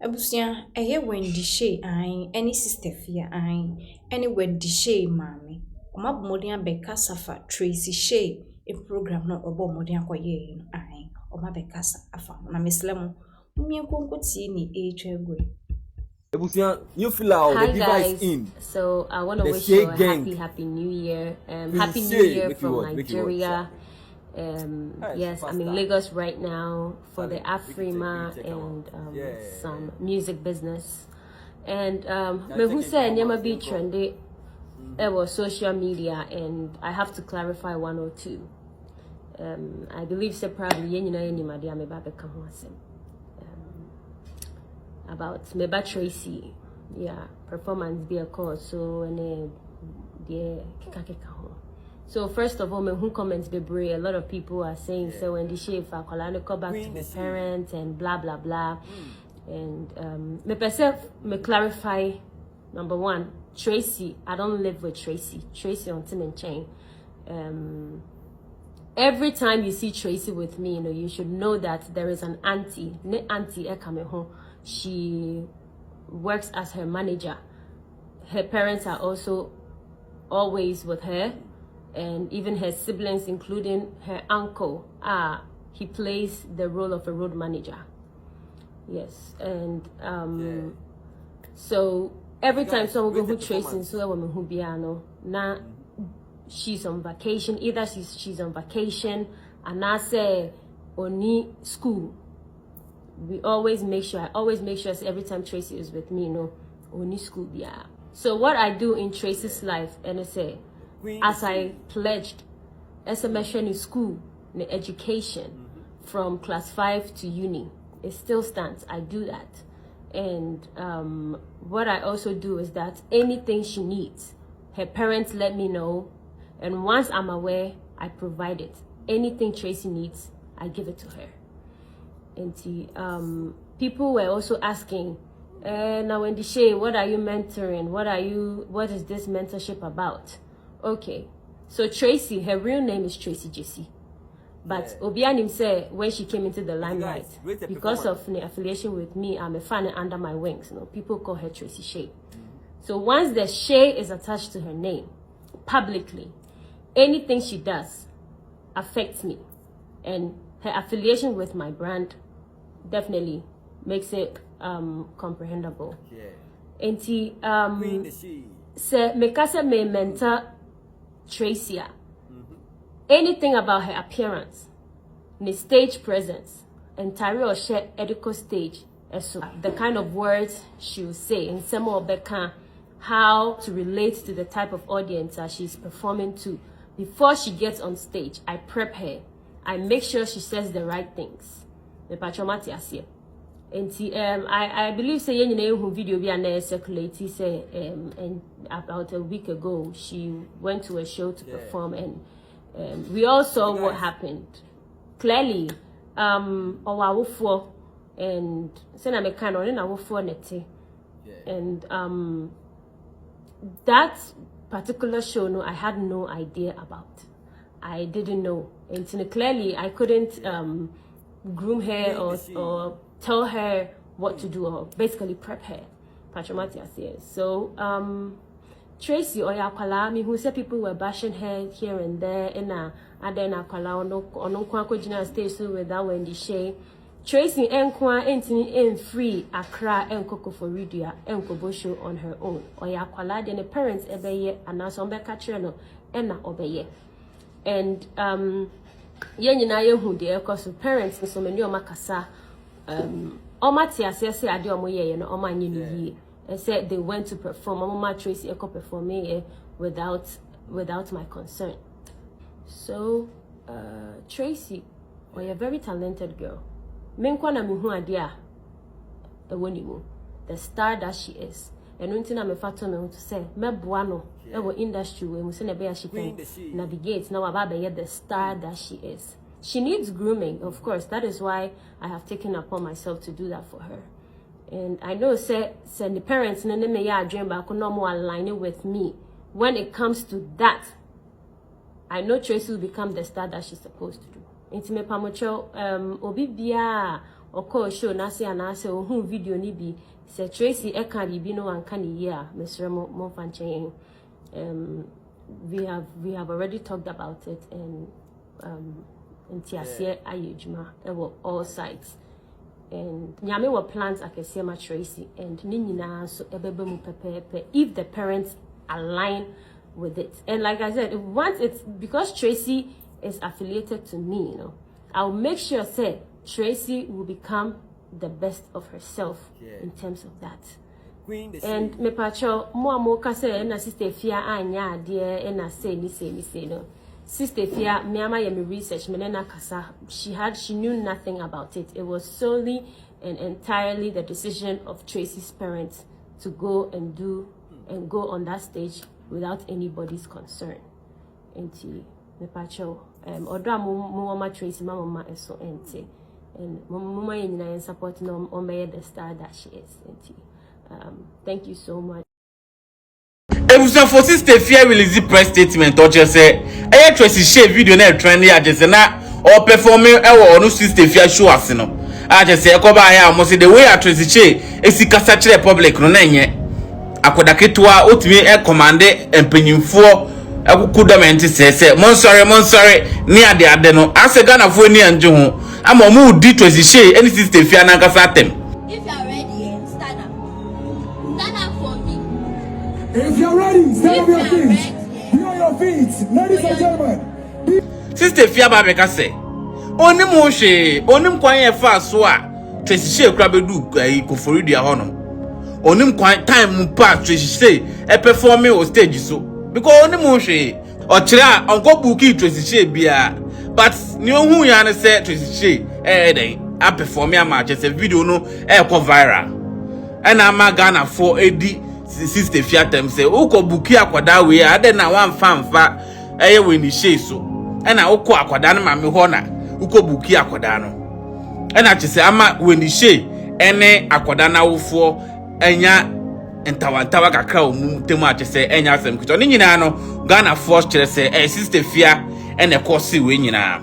Abusua, Wendy Shay ayin, any sister fia ayin, any Wendy Shay mami. Oma bumodi abekasa fa Tracy Shay a program no obo modi akoye no ayin. Oma bekasa afa na meslemo. Mumien konko tie ni egwe. You feel out the Hi device guys, in. so I want to The wish Shay you a gang. happy New Year. Please Happy New say, Year make it from work, make it work, Nigeria. Hey, Yes, I'm in superstar. Lagos right now for the Charlie, we can Afrima check 'em and out. Yeah. some music business. And Now, me who check say it never out, be bro. trendy. It was social media, and I have to clarify one or two. I believe so probably you know any my dear me babe come about Meba Tracy, yeah, performance be a cause so and the kika ho. So first of all, me who comments be brave. A lot of people are saying so when the shape for Kolano go back to the parents and blah blah blah. And me perceive me clarify number one, Tracy, I don't live with Tracy. Tracy on Tim and Chain. Every time you see Tracy with me, you know, you should know that there is an auntie. Ne auntie Ekameho. She works as her manager. Her parents are also always with her, and even her siblings, including her uncle. He plays the role of a road manager. Yes, and so every time someone go who Tracy so that woman who piano now she's on vacation. Either she's on vacation and I say oni school. I always make sure every time Tracy is with me, you know, only school yeah. So what I do in Tracy's life, and I say, as I pledged, as a mission in school, in education, from class 5 to uni, it still stands. I do that. And what I also do is that anything she needs, her parents let me know, and once I'm aware, I provide it. Anything Tracy needs, I give it to her. And people were also asking, now Wendy Shay, what are you mentoring? What is this mentorship about? Okay, so Tracy, her real name is Tracy JC. But Obianim said when she came into the limelight, because of the affiliation with me, I'm a fan under my wings. You know, people call her Tracy Shay. So once the Shay is attached to her name, publicly, anything she does affects me. And her affiliation with my brand definitely makes it comprehensible. And say Mekasa may mentor Tracy. Anything about her appearance, the stage presence, entire or share edical stage, so the kind of words she will say, and some of the kind, how to relate to the type of audience that she's performing to. Before she gets on stage, I prep her. I make sure she says the right things. The patronati asie. And I believe say you know video be an circulate say and about a week ago she went to a show to perform, and we all saw what happened. Clearly, and send a kind of and that particular show, no, I had no idea about. I didn't know. And clearly, I couldn't groom her or tell her what to do, or basically prep her. Patramatias, yes. So, Tracy Oyakwala, me who said people were bashing her here and there, and then Akwala ono kwa jina stage so with that Wendy Shay. Tracy enkwa entini free Accra enkoko for Ridia enkobo show on her own. Oyakwala then the parents ebeye anaso mbeka chere no ena obeye. And yen nyina yehu de ekoso parents so many o makasa omati asese ade omoye no omanye no yie. And said they went to perform. Mama Tracy Echo performing without my consent. So Tracy, you're a very talented girl. Menkwana mihu adia ewonimu. The star that she is. And until I'm a factor me to say me buano ewo industry we must be she can navigate now about the star that she is. She needs grooming, of course. That is why I have taken upon myself to do that for her. And I know say the parents may dream back no more aligning with me. When it comes to that, I know Tracy will become the star that she's supposed to do. Intime pamocho obi bia oko show na say na say ohun video ni bi say Tracy e kan bibi no an kan year Mr. Mo Fanchen. We have already talked about it and in Tiasie Ayejuma all sides. And nyame were plans akesema Tracy and ni nyina so ebebe mu pepepe if the parents align with it. And like I said, once it's because Tracy is affiliated to me, you know, I'll make sure say Tracy will become the best of herself in terms of that. And me pacho mo ka say na sister Fia anya de e na say ni no. Sister Fia me ama ye me research me na kasa she knew nothing about it. It was solely and entirely the decision of Tracy's parents to go and go on that stage without anybody's concern. Enti me pacho odra mo ma Tracy mama eso enti and mama ye nyina support no o me the star that she is enti. Thank you so much. Ebusa for sister Fia release press statement or just say Tracy share video na trend ya just na or performing onu sister Fia show us no. I just say ko ba ya mo say the way Tracy share esikasa kire public no na nye akoda ketua otumi commande empanyimfo akukudament say mon sorry ni ade no ase Ghana fo ni anje ho ama mo di Tracy share any sister Fia na kasa atem. If you're ready, stand up your feet. Be on your feet, ladies and gentlemen. Sister Fia Babeka say, onim hwe, onim kwan ye fa so a Tracy Shea kra bedu Kofori dia hono. Onim kwan time mu pa Tracy Shea e performing on stage so. Because onim hwe, o kire a onko buki Tracy Shea bia. But ni ohun ya ne say Tracy Shea den a perform ama just video no go viral. And ama Ghana for edi sister Fia tem say uko buki akwada we ade na wan famfa we ni Shea so na uko akwada no mame ho na uko buki akwada no na chese ama we ni Shea ene akwada na wofo enya entawantawa kakra omu temu achese enya asem kito ni nyina no Ghana force kire say sister Fia ene kosi we nyina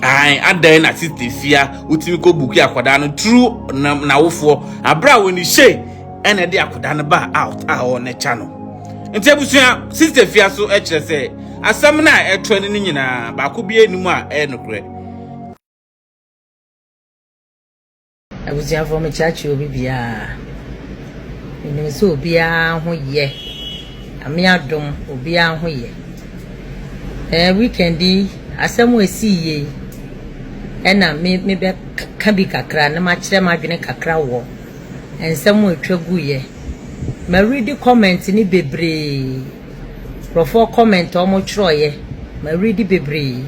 ai ade na sister Fia utimi ko buki akwada no true na wofo abra we ni Shea ene de akoda no ba out on the channel enti abusua sister Fia so kire say asam na etro ni nyina ba ko bia enimu a nokre abusua for me church obi bia eni so obi a ho ye ame adom obi a ho ye weekendi asam esi ye ena me be ka bi kakra na ma kire ma dwene kakra wo ensem atwagu ye ma read the comment ni bebre profo comment omo chro ye ma read bebre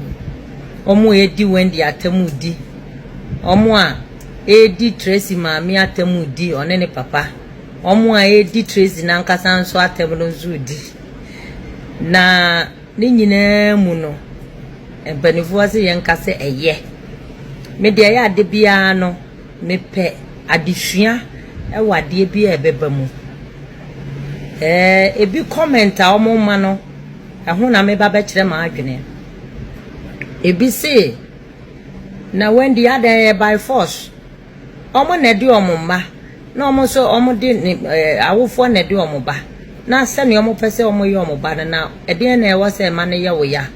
omo edi wendi atemu di omo a edi Tracy ma mi atemu di one ne papa omo a edi Tracy na nkasa nso atemu no nzu di na ni nyina mu no empanifo ase ye nkase eye me de ya ade bia no me pe adesua ewade bi ebeba mu ebi comment a omo ma no eho na me ba be kire ma adwene ebi say na when the other by force omo na di omo ma na omo so omo di awofo na di omo ba na se ne omo pese omo ye omo ba na eden na e wo se ma ne ye wo ya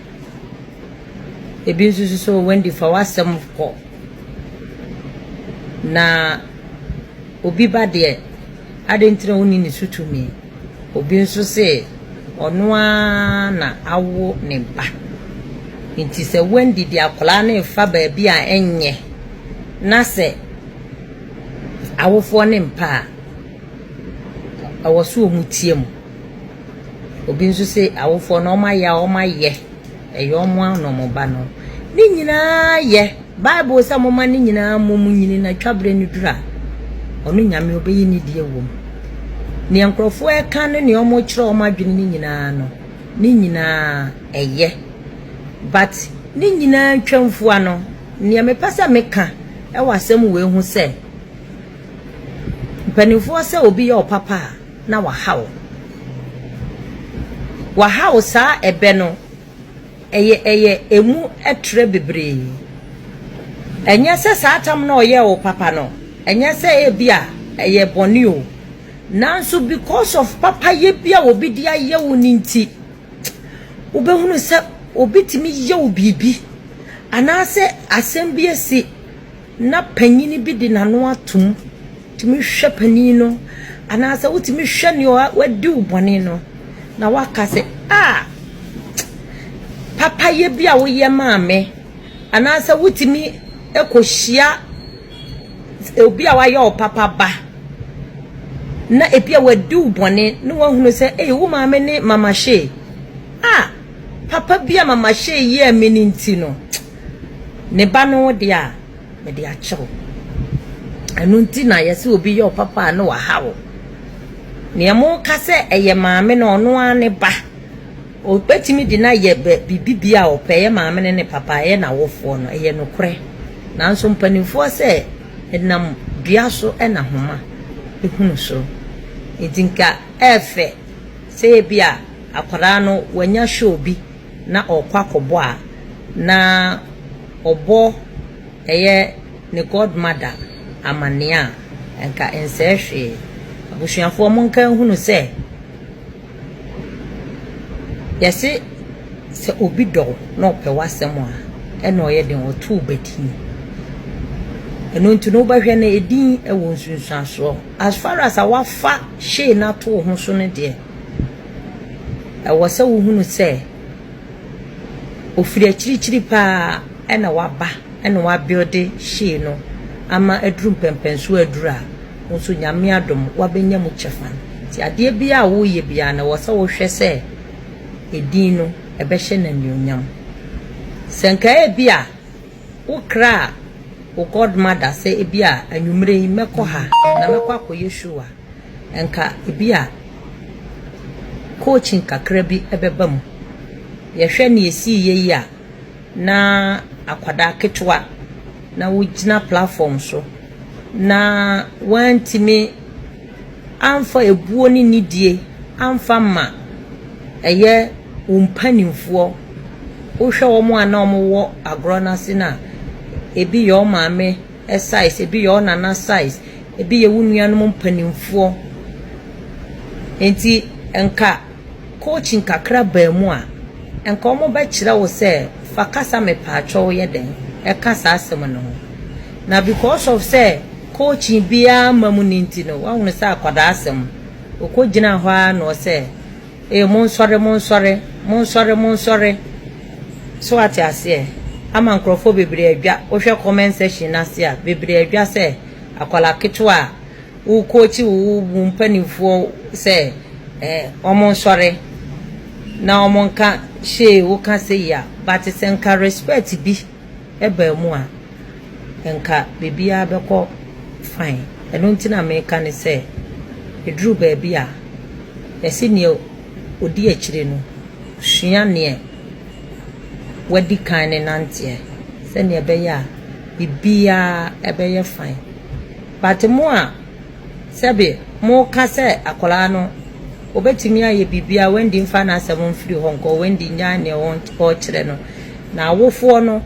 ebi nsusu so when the for wasem ko na obi ba de adentre woni ni sutumi obi nso se ono na awo ne ba nti se wendi di akola na fa ba bia enye na se awofo ne mpa awoso omutiem obi nso se awofo na omaye eyo mo no mo ba no ni nyina ye bible se mo ma ni nyina mo nyini na twabre ni dura onu nyame obeyi ni die wom ni enkrofo e kan ni omo kire omo adwene ni nyina no ni nyina eye but ni nyina twamfo ano ni me pesa meka e wasem we hu se panifo se obi ye opapa na wahawo sa ebe no eye emu etre bebre Enya se sa atam na oye o papa no. Enya se e bia eye boni o. Nanso because of papa ye bia obi dia ye wo ninti. Ubehunu se obi timi ye wo bibi. Anase asem bi esi na panyini bi di nano atum. Timi hwe pani no. Anase wotimi hwe ne wadi ubone no. Na waka se papa ye bia wo ye maame. Anase wotimi ekohia obi a waye o papa ba na epia wadi ubone no wahunu se wo maame ne mama she papa bia mama she ye ameni nti no ne ba no de a me de a chew anu nti na yesi obi ye o papa no wa hawo ne mo ka se eye maame no no ane ba o betimi di na ye bibibia o pe ye maame ne papa ye na wofo no eye no kure nanso mpanimfo se enam duaso ena homa ehunu so edinka efe se bia akwara no wanya shobi na okwakobo a na obo eye ne godmother amania enka ensehwe abusuafo mo nka hunu se yesi se obi do na ope wasem a ena oye den otu beti eno nti no ba hwe na edin ewo nsunsuaso as far as awafa she na to ho so ne de ewo se wo hunu se ofiri achirichiri pa ena waba ena wa build she no ama edrum pempenso adura nso nyame adom wabenya mu chefan ti ade bia wo ye bia na wo se wo hwe se edin no ebe hye na nyonyam senka e bia ukra o godmother say ebia anwumre yi mekọ ha na mekọ akoye shuwa enka ebia coaching kakra bi ebebam ye hwe na esi ye yi a na akwada ketwa na wugina platform so na wantimi amfa ebuo ni nidie amfa ma eye umpanimfo wo hwe wo mo ana mo wo agrona sina ebi yo maame size ebi yo nana size ebi ye wunuanom mpanimfo enti enka coaching kakra ba mu a enka omo ba kire wo se fakasa me paacho ye den e kasa asem no na because of say coaching bia mamu ninti no wa hunu sa akwada asem okogina ho a no se monsore so ati ase ama nkrofo bebre adwa wo hwe comment section na se a bebre adwa se akwala ketwa wo coach wo mpanifo se omonsore na omonka she wo ka se ya but senka respect bi eba mu a enka bebia beko fine eno ntina me ka ne se edru ba bia yesi ne odi akire no hua ne wadi kan ne nantie se ne ebe ya bibia ebe ye fine but mu a sebe mu ka se akola no obetimi aye bibia wendi mfa na asem mfiri honko wendi nya ne o kire no na awofo no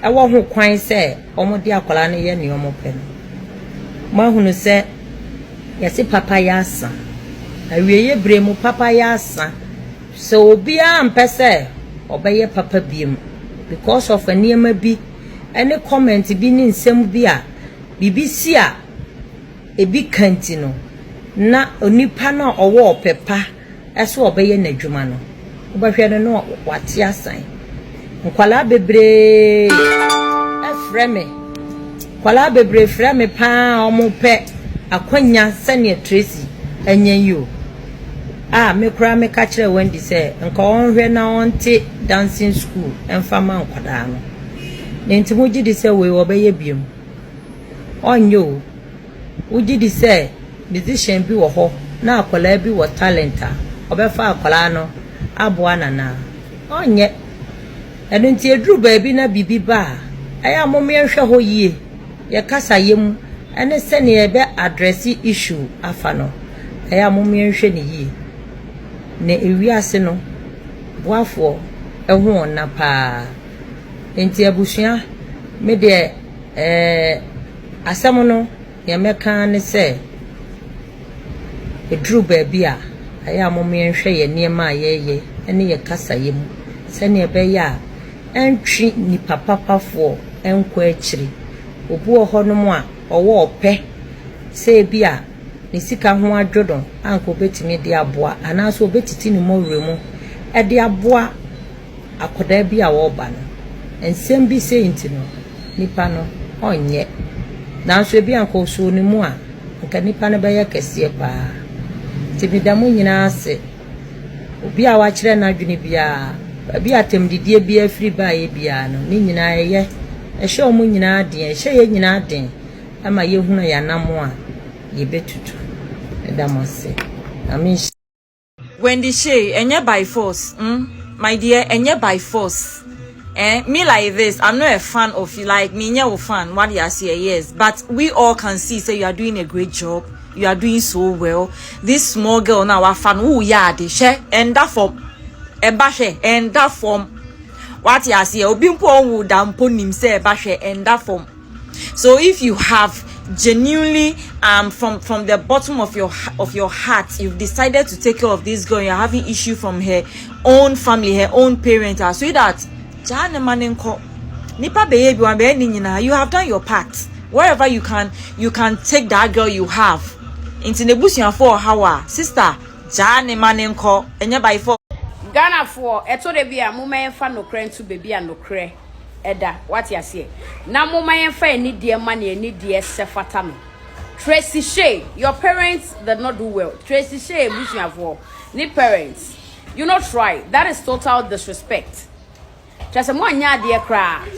ewo ho kwan se omodi akola no ye ne omo pe no mahunu se yesi papa ya asa awieye bremu papa ya asa so obi ampese obeye papa biem because of aniema bi any comment bi ni nsem bi a BBC a ebi kanti no na onipa na owo pepa eso obeye nadwuma no obahwe no wate asan nkwala bebre efreme kwala bebre freme pa omope akwanya sane Tracy anyanyo me kura me ka kire Wendy say nka onhwe na onte dancing school enfama nkwada no nti mugidi say we obeye biem onyo ugidi say musician bi wo ho na akwala bi wo talenta obefa akwala no aboa nana onye eno nti edru ba bi na bibi ba aya momye hwe ho yie ye kasa yem ene se ne ebe address issue afa no aya momye hwe ne yie ne ewiase no boafo eho na pa enti abusua me de asɛm no yɛmɛka ne sɛ eduru baabi a ayɛ amomo yɛnhwɛ yɛ nneɛma a yɛyɛ ne yɛ kasa yɛ mu sɛnea ɛbɛyɛ a ɛntwi nipa papafoɔ ɛnkɔ akyiri obi wɔ hɔ nom a ɔwɔ ɔpɛ sɛ bi a ne sika ho adwodo anko betimi de aboa anaasɛ obetiti ne mɔwure mu ɛde aboa akoda bi a wɔba no ensɛm bi sɛ nti no nipa no ɔnyɛ nanso bi anko so ne mu a nka nipa no bɛyɛ kɛseɛ paa tibidamo nyinaa se obi a wakyerɛ na adwene bia bi atemdidie bi afiri ba ye bia no ne nyinaa yɛ ɛhyɛ ɔmo nyinaa den ɛhyɛ yɛ nyinaa den ama yɛhunu ya namo a yebetutu edamose amin. Wendy Shay, enye by force, my dear, enye by force. Me like this, I'm not a fan of you. Like me, you're a fan. What you say, yes, but we all can see. Say you are doing a great job. You are doing so well. This small girl now, a fan. Who ya de she? And that from a bashe. And that from what you say. Obimpo wu dampo nimse bashe. And that from. So if you have genuinely from the bottom of your heart you've decided to take care of this girl, you're having issue from her own family, her own parents, so that you have done your part. Wherever you can take that girl you have into the bush for how sister and by for Ghana for eto de bia mo men fa no kran to baby and no kre eda what you say na mo men fa any dear money any dear sefata no. Tracy Shay, your parents did not do well. Tracy Shay, bushia ni parents, you not try. That is total disrespect. Just one yard dear cry.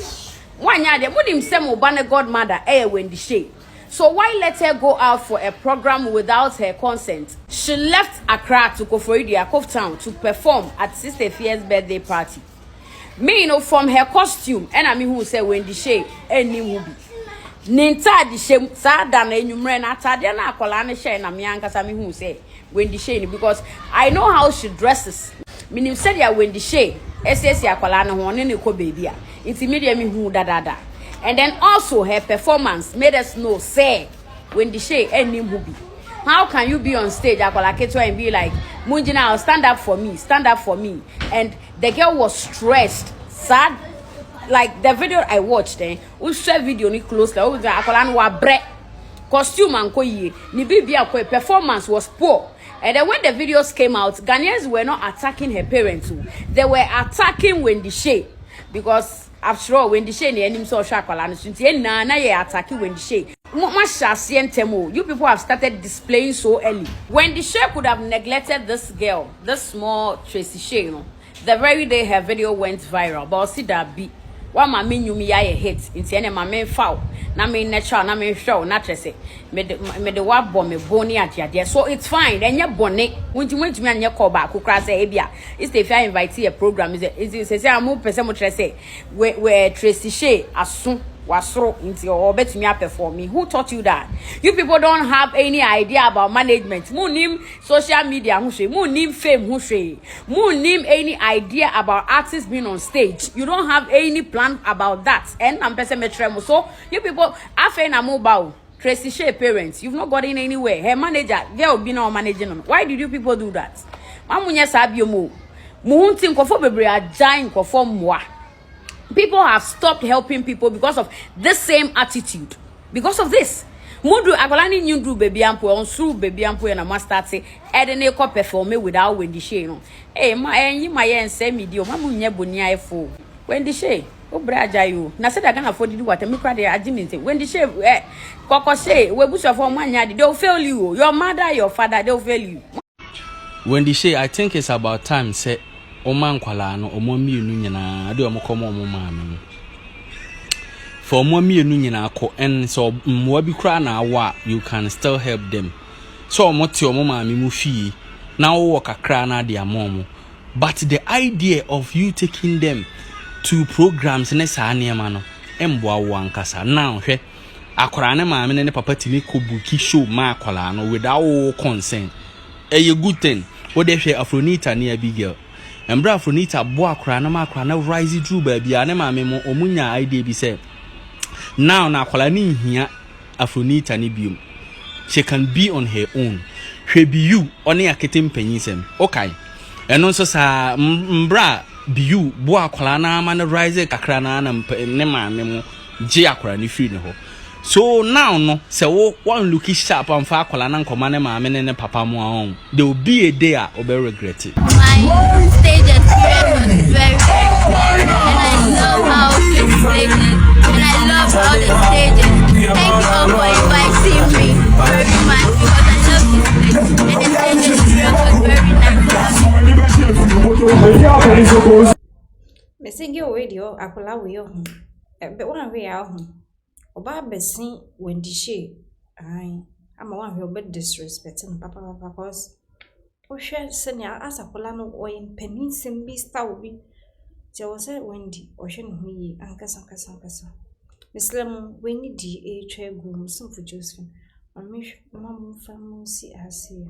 1 year, they would him say Mobane godmother, Wendy Shay. So why let her go out for a program without her consent? She left Accra to Koforidua, Cove Town, to perform at Sister Fia's birthday party. Me, from her costume, and I mean who say Wendy Shay, and ni will be. Ninta di Shay, Sada, and you ran at Tadiana, Colana Shay, and Amianka Sami who say Wendy Shay, because I know how she dresses. Meaning, said ya Wendy Shay, SSA Colana, one in the baby. It's immediately who da. And then also her performance made us know, say, Wendy Shay any movie. How can you be on stage and be like, Munjina, stand up for me, stand up for me? And the girl was stressed, sad. Like the video I watched, we share video ni close costume and koye, ni bibia performance was poor. And then when the videos came out, Ghanaians were not attacking her parents, they were attacking Wendy Shay. Because after all, Wendy Shay ni enim so shakwala na ye attacking Wendy Shay. You people have started displaying so early. Wendy Shay could have neglected this girl, this small Tracy Shay, you know. The very day her video went viral, but see that be one mama knew me a hit into any mama foul. Na me natural, na me show, na Tracy. Me the wab bomb me bony at ya. So it's fine. And your bonnet, when you went to me and your call back, who cries a ebia. It's if I invite a program, is it? I'm more person Tracy where Tracy Shay as soon was thrown into your bet me up for me. Who taught you that? You people don't have any idea about management. Moon name social media, who say, moon name fame, who say, moon name any idea about artists being on stage. You don't have any plan about that. And I'm person metremo. So you people, I find a mobile. Tracy Shay parents, you've not gotten anywhere. Her manager, girl be now managing them. Why did you people do that? Mamunya sabio mo. Muhunti nkofo bebre ajan nkofo mwa. People have stopped helping people because of this same attitude. Because of this. Mudu agolani nyundu baby ampo on through baby ampo na master say edene ko perform without Wendy Shay no. Eh ma enyi ma ye nse media mamunya bonia efo. Wendy Shay Obraja you. Na said I can afford to do what I make the argument. When the shave, Coco say, we bush of one yard, they'll fail you. Your mother, your father, they'll fail you. When the Shay, I think it's about time, say, Oman Kwalano, or Mommy Union, I do a mocomo mamma. For Mommy Union, and so Mwabi Krana, you can still help them. So much your mamma, Mufi, now walk a crana, dear mom. But the idea of you taking them to programs nesa aniamano emboa wankasa now hwe akwara ne maame ne papa timi ko buki show ma akwara no without consent a good thing wo de hwe Afronita ne Abigail embra Afronita bo akwara na ma akwara na rise through baby ne maame mo omunya idea bi say now na akwala ni hia Afronita ni biom. She can be on her own. She be you oni akete mpanyinsem. Okay. Eno nso sa mbra be you bo akwala na ma na rise kakra na na ne maame mu je akwala ni free ne ho. So now no say one looky sharp and fa akwala na nkoma ne maame ne papa mu ahon. There will be a day I will regret it. My stage experience was very and I love how to explain it and I love all the stages. Thank you all for inviting me very much because I love this place and the stage experience was very nice. Mesenge radio akola we ho. Be one we a ho. Oba besin Wendy Shay. Ai, ama one we obe disrespecting papa because ohwe senia asakola no oyin peninsem bi star obi. Ti o say Wendy ohwe no yi ankasa. Muslim Wendy di e twa gu musumfu Josephine. Amish mama famu si asia.